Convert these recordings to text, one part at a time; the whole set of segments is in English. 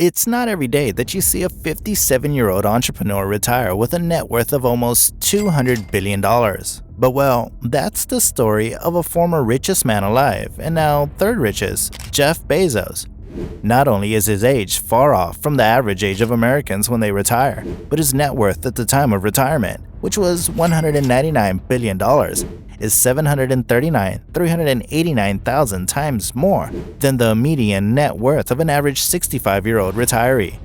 It's not every day that you see a 57-year-old entrepreneur retire with a net worth of almost $200 billion. But well, that's the story of a former richest man alive and now third richest, Jeff Bezos. Not only is his age far off from the average age of Americans when they retire, but his net worth at the time of retirement, which was $199 billion, is 389,000 times more than the median net worth of an average 65-year-old retiree.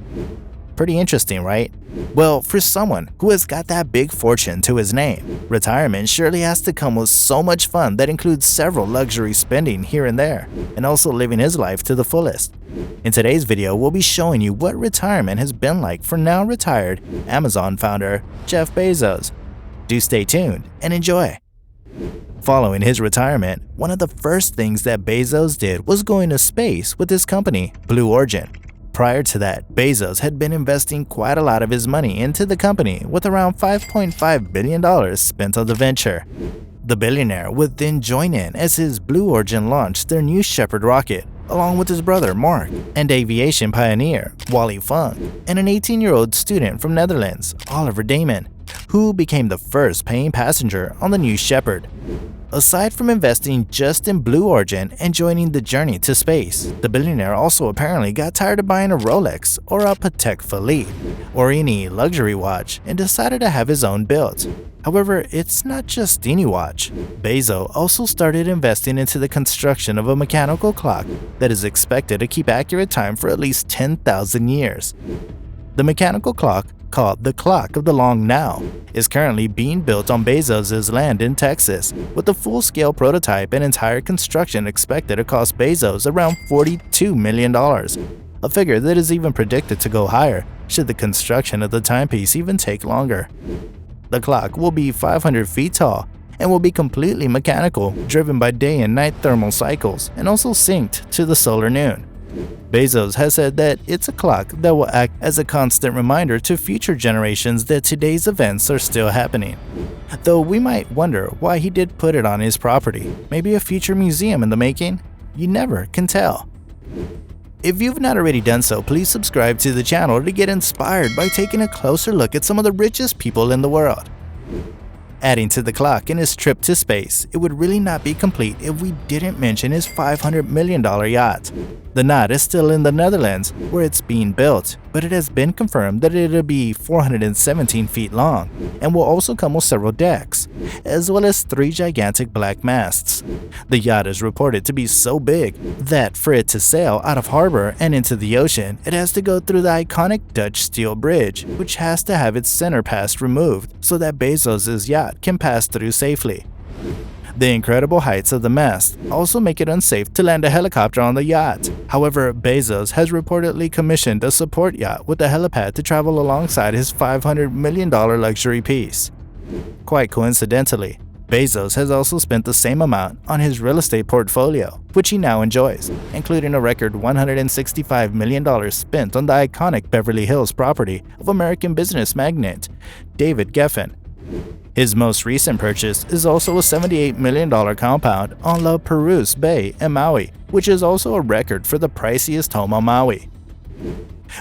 Pretty interesting, right? Well, for someone who has got that big fortune to his name, retirement surely has to come with so much fun that includes several luxury spending here and there, and also living his life to the fullest. In today's video, we'll be showing you what retirement has been like for now retired Amazon founder Jeff Bezos. Do stay tuned and enjoy. Following his retirement, one of the first things that Bezos did was going to space with his company, Blue Origin. Prior to that, Bezos had been investing quite a lot of his money into the company, with around $5.5 billion spent on the venture. The billionaire would then join in as his Blue Origin launched their New Shepard rocket, along with his brother Mark, and aviation pioneer Wally Funk, and an 18-year-old student from Netherlands, Oliver Damon, who became the first paying passenger on the New Shepard. Aside from investing just in Blue Origin and joining the journey to space, the billionaire also apparently got tired of buying a Rolex or a Patek Philippe or any luxury watch and decided to have his own built. However, it's not just any watch. Bezos also started investing into the construction of a mechanical clock that is expected to keep accurate time for at least 10,000 years. The mechanical clock, called the Clock of the Long Now, is currently being built on Bezos' land in Texas, with a full-scale prototype and entire construction expected to cost Bezos around $42 million, a figure that is even predicted to go higher should the construction of the timepiece even take longer. The clock will be 500 feet tall and will be completely mechanical, driven by day and night thermal cycles, and also synced to the solar noon. Bezos has said that it's a clock that will act as a constant reminder to future generations that today's events are still happening. Though we might wonder why he did put it on his property, maybe a future museum in the making? You never can tell. If you've not already done so, please subscribe to the channel to get inspired by taking a closer look at some of the richest people in the world. Adding to the clock in his trip to space, it would really not be complete if we didn't mention his $500 million yacht. The yacht is still in the Netherlands, where it's being built, but it has been confirmed that it'll be 417 feet long and will also come with several decks, as well as 3 gigantic black masts. The yacht is reported to be so big that for it to sail out of harbor and into the ocean, it has to go through the iconic Dutch steel bridge, which has to have its center mast removed so that Bezos' yacht can pass through safely. The incredible heights of the mast also make it unsafe to land a helicopter on the yacht. However, Bezos has reportedly commissioned a support yacht with a helipad to travel alongside his $500 million luxury piece. Quite coincidentally, Bezos has also spent the same amount on his real estate portfolio, which he now enjoys, including a record $165 million spent on the iconic Beverly Hills property of American business magnate David Geffen. His most recent purchase is also a $78 million compound on La Perouse Bay in Maui, which is also a record for the priciest home on Maui.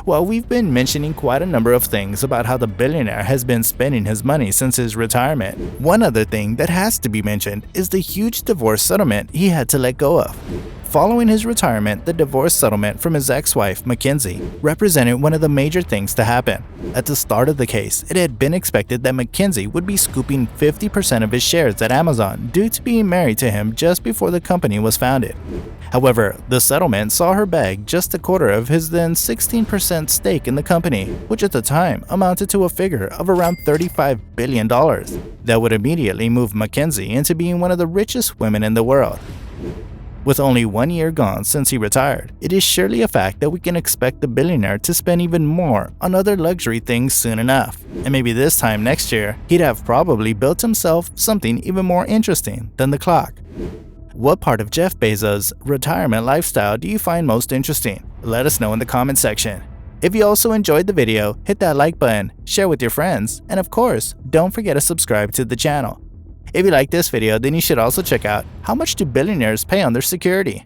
Well, we've been mentioning quite a number of things about how the billionaire has been spending his money since his retirement. One other thing that has to be mentioned is the huge divorce settlement he had to let go of. Following his retirement, the divorce settlement from his ex-wife, Mackenzie, represented one of the major things to happen. At the start of the case, it had been expected that Mackenzie would be scooping 50% of his shares at Amazon due to being married to him just before the company was founded. However, the settlement saw her bag just a quarter of his then 16% stake in the company, which at the time amounted to a figure of around $35 billion. That would immediately move Mackenzie into being one of the richest women in the world. With only 1 year gone since he retired, it is surely a fact that we can expect the billionaire to spend even more on other luxury things soon enough. And maybe this time next year, he'd have probably built himself something even more interesting than the clock. What part of Jeff Bezos' retirement lifestyle do you find most interesting? Let us know in the comment section. If you also enjoyed the video, hit that like button, share with your friends, and of course, don't forget to subscribe to the channel. If you like this video, then you should also check out how much do billionaires pay on their security.